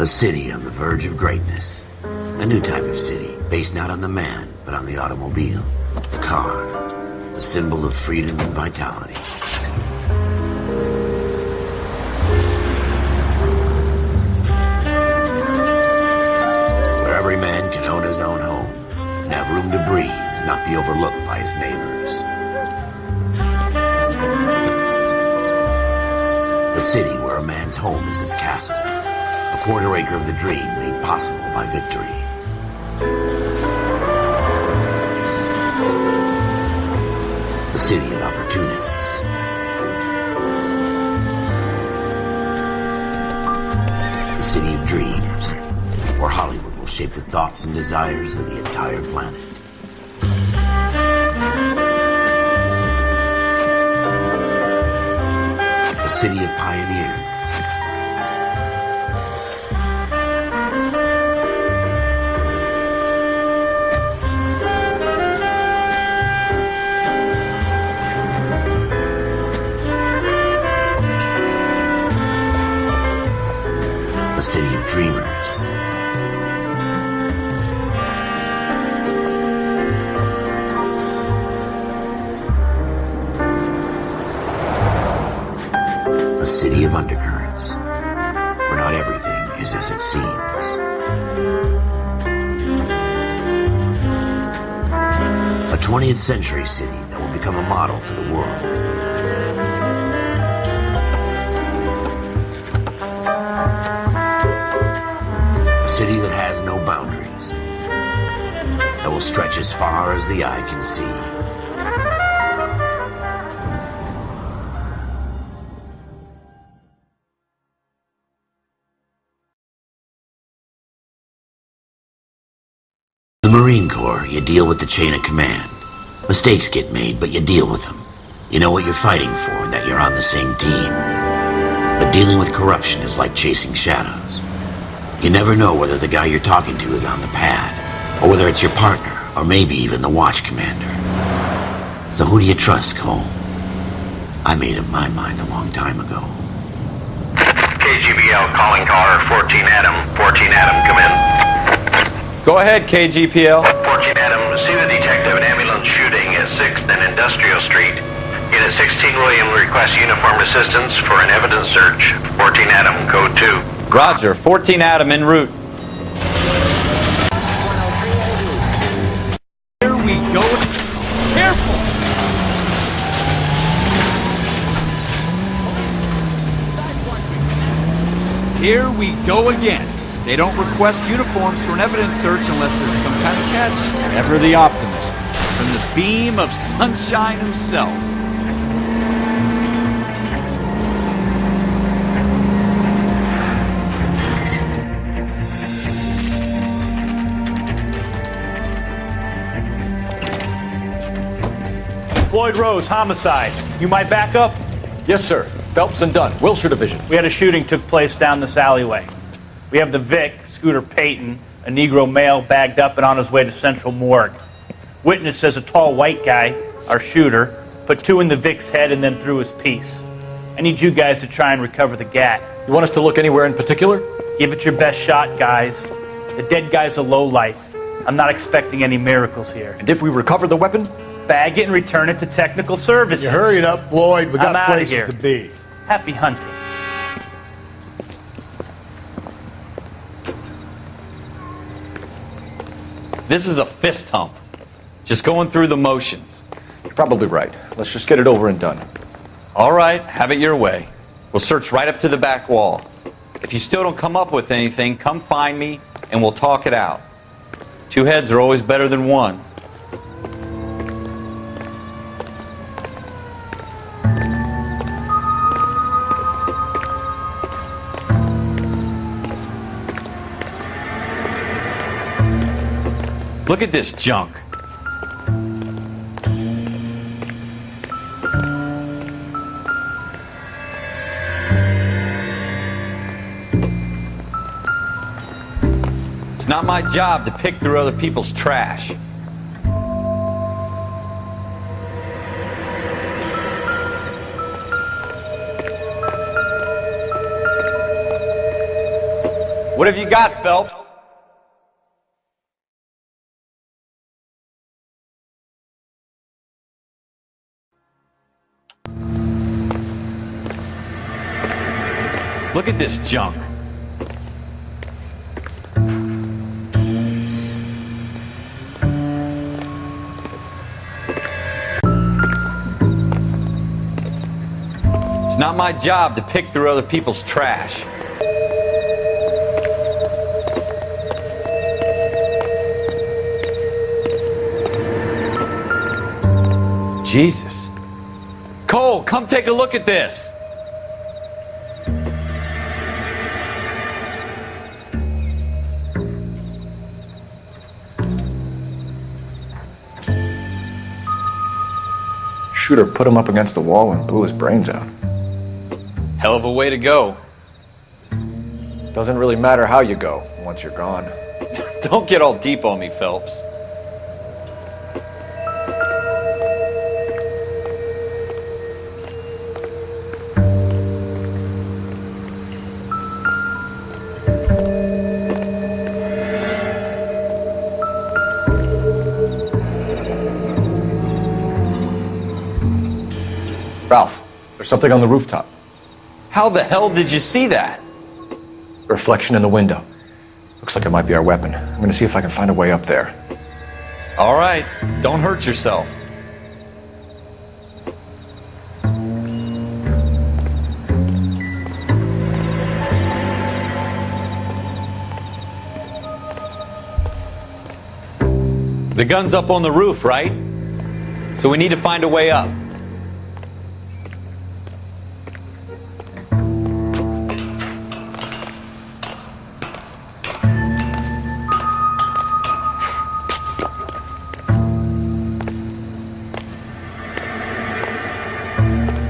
A city on the verge of greatness. A new type of city, based not on the man, but on the automobile. The car. The symbol of freedom and vitality. Where every man can own his own home, and have room to breathe, and not be overlooked by his neighbors. A city where a man's home is his castle. A quarter acre of the dream made possible by victory. A city of opportunists. A city of dreams, where Hollywood will shape the thoughts and desires of the entire planet. A city of pioneers. A city of dreamers. A city of undercurrents, where not everything is as it seems. A 20th century city that will become a model for the world. A city that has no boundaries, that will stretch as far as the eye can see. The Marine Corps, you deal with the chain of command. Mistakes get made, but you deal with them. You know what you're fighting for and that you're on the same team. But dealing with corruption is like chasing shadows. You never know whether the guy you're talking to is on the pad, or whether it's your partner, or maybe even the watch commander. So who do you trust, Cole? I made up my mind a long time ago. KGBL calling caller 14 Adam. 14 Adam, come in. Go ahead, KGPL. 14 Adam, see the detective in ambulance shooting at 6th and Industrial Street. Unit 16 William requests uniformed assistance for an evidence search. 14 Adam, code 2. Roger, 14 Adam en route. Here we go. Careful! Here we go again. They don't request uniforms for an evidence search unless there's some kind of catch. Ever the optimist. From the beam of sunshine himself. Floyd Rose, homicide. You might back up? Yes, sir. Phelps and Dunn, Wilshire Division. We had a shooting took place down this alleyway. We have the Vic, Scooter Payton, a Negro male bagged up and on his way to Central Morgue. Witness says a tall white guy, our shooter, put 2 in the Vic's head and then threw his piece. I need you guys to try and recover the gat. You want us to look anywhere in particular? Give it your best shot, guys. The dead guy's a lowlife. I'm not expecting any miracles here. And if we recover the weapon? Bag it and return it to technical services. You hurry it up, Floyd. We I'm got outta places here. to be. Happy hunting. This is a fist hump. Just going through the motions. You're probably right. Let's just get it over and done. All right, have it your way. We'll search right up to the back wall. If you still don't come up with anything, come find me and we'll talk it out. 2 heads are always better than 1. Look at this junk. It's not my job to pick through other people's trash. What have you got, Phelps? Look at this junk. It's not my job to pick through other people's trash. Jesus. Cole, come take a look at this. Schroeder put him up against the wall and blew his brains out. Hell of a way to go. Doesn't really matter how you go once you're gone. Don't get all deep on me, Phelps. Ralph, there's something on the rooftop. How the hell did you see that? Reflection in the window. Looks like it might be our weapon. I'm gonna see if I can find a way up there. All right, don't hurt yourself. The gun's up on the roof, right? So we need to find a way up.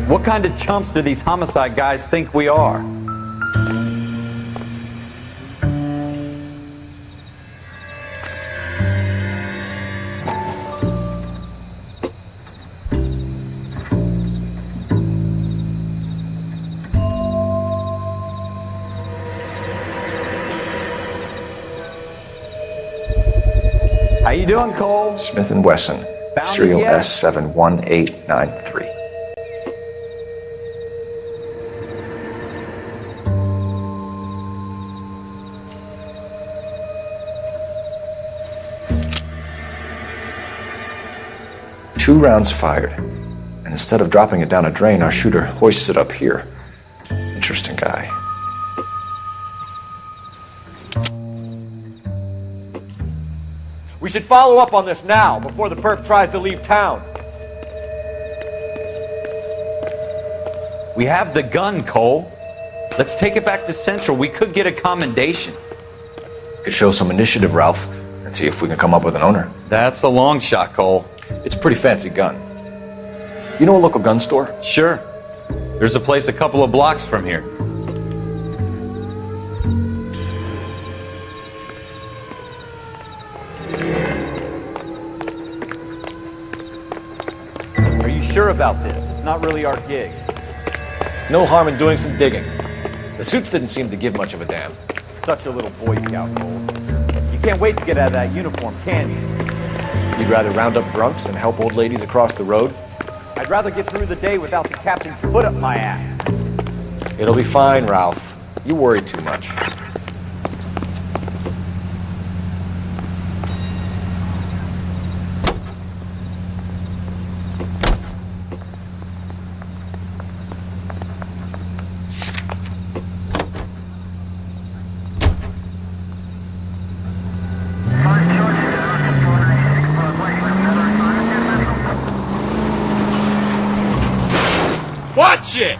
What kind of chumps do these homicide guys think we are? How you doing, Cole? Smith & Wesson, Found it serial yet? S71893. Two rounds fired, and instead of dropping it down a drain, our shooter hoists it up here. Interesting guy. We should follow up on this now, before the perp tries to leave town. We have the gun, Cole. Let's take it back to Central. We could get a commendation. Could show some initiative, Ralph, and see if we can come up with an owner. That's a long shot, Cole. It's a pretty fancy gun. You know a local gun store? Sure. There's a place a couple of blocks from here. Are you sure about this? It's not really our gig. No harm in doing some digging. The suits didn't seem to give much of a damn. Such a little Boy Scout, Cole. You can't wait to get out of that uniform, can you? You'd rather round up drunks and help old ladies across the road? I'd rather get through the day without the captain's foot up my ass. It'll be fine, Ralph. You worry too much. Watch it!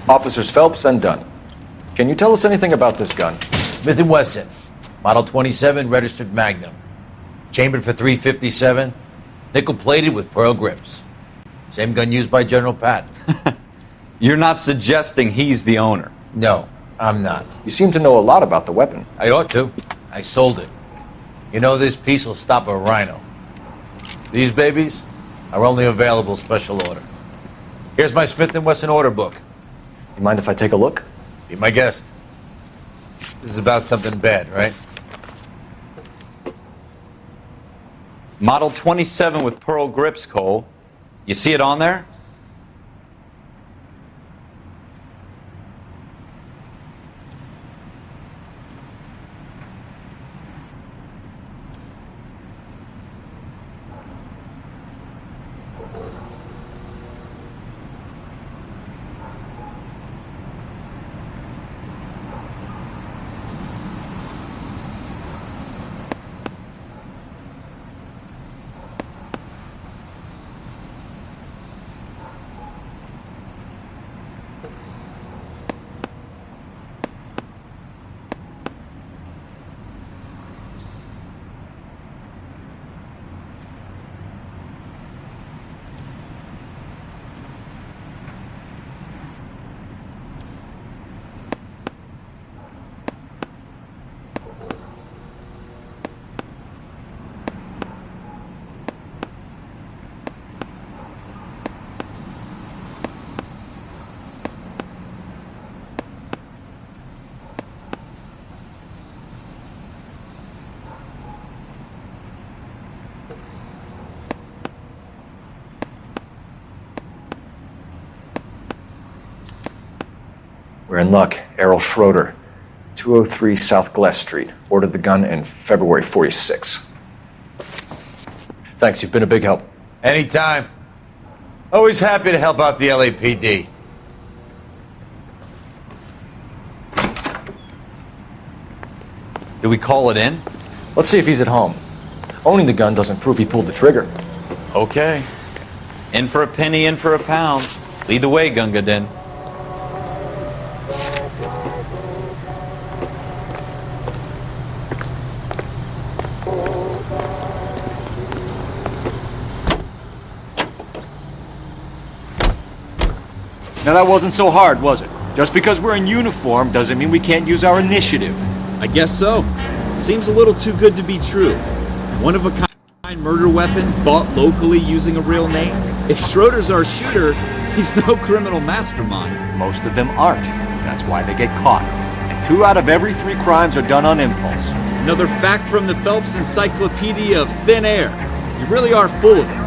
Officers Phelps and Dunn. Can you tell us anything about this gun? Smith & Wesson, Model 27, registered Magnum. Chambered for .357, nickel-plated with pearl grips. Same gun used by General Patton. You're not suggesting he's the owner. No, I'm not. You seem to know a lot about the weapon. I ought to. I sold it. You know, this piece will stop a rhino. These babies are only available special order. Here's my Smith & Wesson order book. You mind if I take a look? Be my guest. This is about something bad, right? Model 27 with pearl grips, Cole. You see it on there? We're in luck. Errol Schroeder, 203 South Glass Street. Ordered the gun in February '46. Thanks, you've been a big help. Anytime. Always happy to help out the LAPD. Do we call it in? Let's see if he's at home. Owning the gun doesn't prove he pulled the trigger. Okay. In for a penny, in for a pound. Lead the way, Gunga Din. Now that wasn't so hard, was it? Just because we're in uniform doesn't mean we can't use our initiative. I guess so. Seems a little too good to be true. One of a kind murder weapon bought locally using a real name. If Schroeder's our shooter, he's no criminal mastermind. Most of them aren't. That's why they get caught. And 2 out of every 3 crimes are done on impulse. Another fact from the Phelps Encyclopedia of Thin Air. You really are full of it.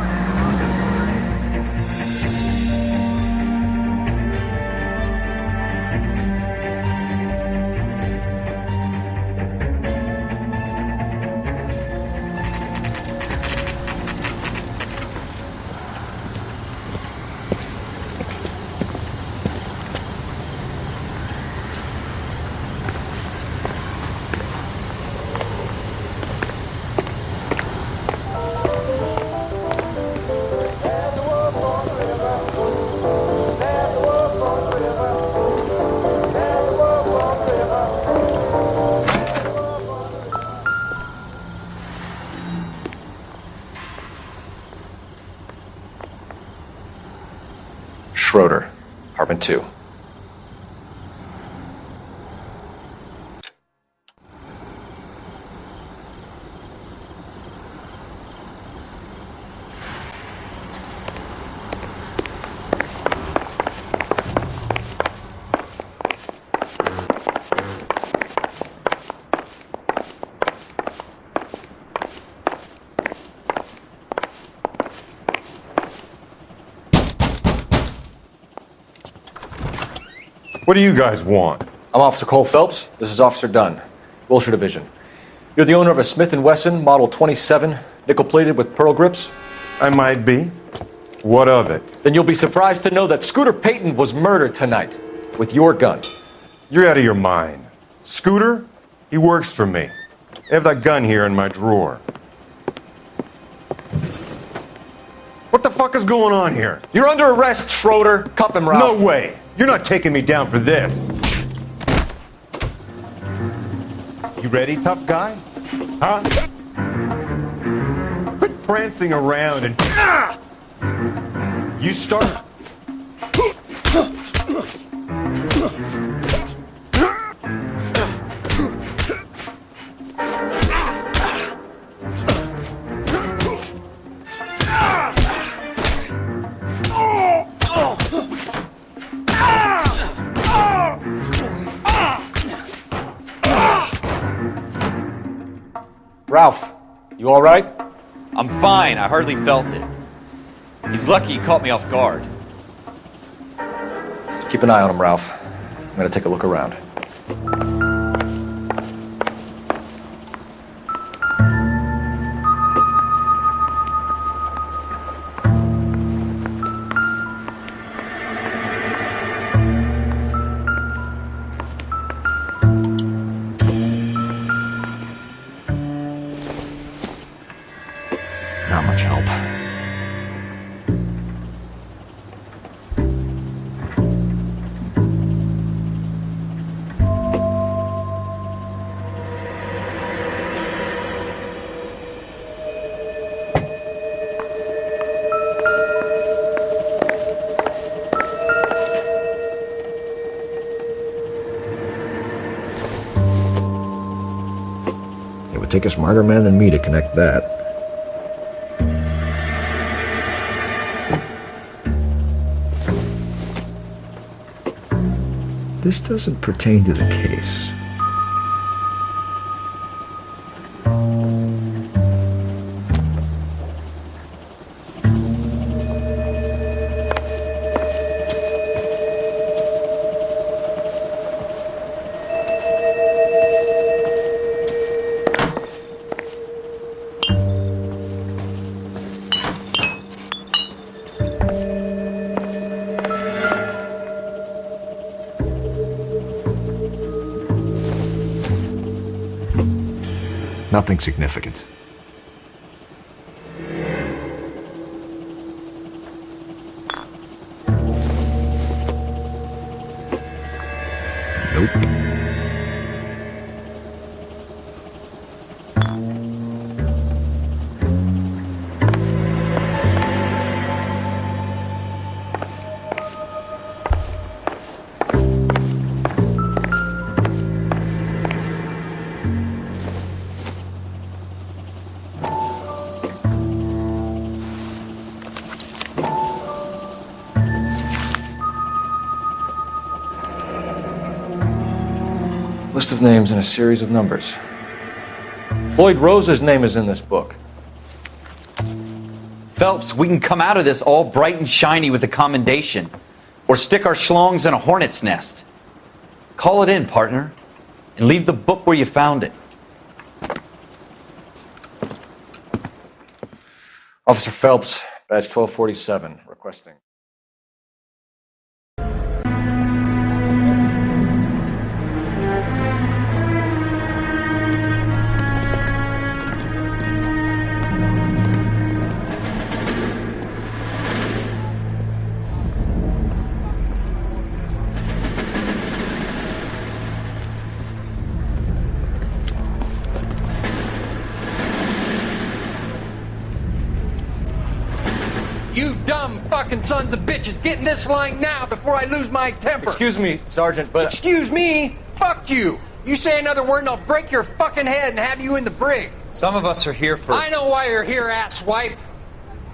Schroeder, apartment 2. What do you guys want? I'm Officer Cole Phelps. This is Officer Dunn, Wilshire Division. You're the owner of a Smith & Wesson Model 27, nickel-plated with pearl grips? I might be. What of it? Then you'll be surprised to know that Scooter Payton was murdered tonight with your gun. You're out of your mind. Scooter? He works for me. I have that gun here in my drawer. What the fuck is going on here? You're under arrest, Schroeder. Cuff him, Ralph. No way. You're not taking me down for this. You ready, tough guy? Huh? Quit prancing around and... You start... Ralph, you all right? I'm fine. I hardly felt it. He's lucky he caught me off guard. Keep an eye on him, Ralph. I'm gonna take a look around. Not much help. It would take a smarter man than me to connect that. This doesn't pertain to the case. Nothing significant. Nope. List of names and a series of numbers. Floyd Rose's name is in this book. Phelps, we can come out of this all bright and shiny with a commendation. Or stick our schlongs in a hornet's nest. Call it in, partner. And leave the book where you found it. Officer Phelps, badge 1247, requesting. You dumb fucking sons of bitches, get in this line now before I lose my temper. Excuse me, Sergeant, but... Excuse me? Fuck you. You say another word and I'll break your fucking head and have you in the brig. Some of us are here for... I know why you're here, asswipe.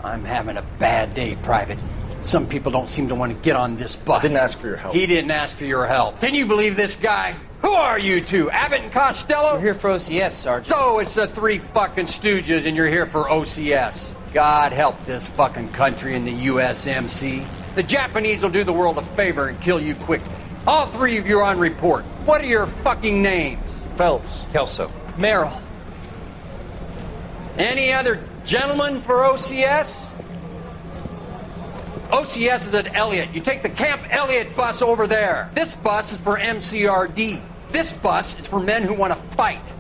I'm having a bad day, Private. Some people don't seem to want to get on this bus. I didn't ask for your help. He didn't ask for your help. Can you believe this guy? Who are you two? Abbott and Costello? We're here for OCS, Sergeant. So it's the three fucking stooges and you're here for OCS. God help this fucking country and the USMC. The Japanese will do the world a favor and kill you quickly. All three of you are on report. What are your fucking names? Phelps. Kelso. Merrill. Any other gentlemen for OCS? OCS is at Elliott. You take the Camp Elliott bus over there. This bus is for MCRD. This bus is for men who want to fight.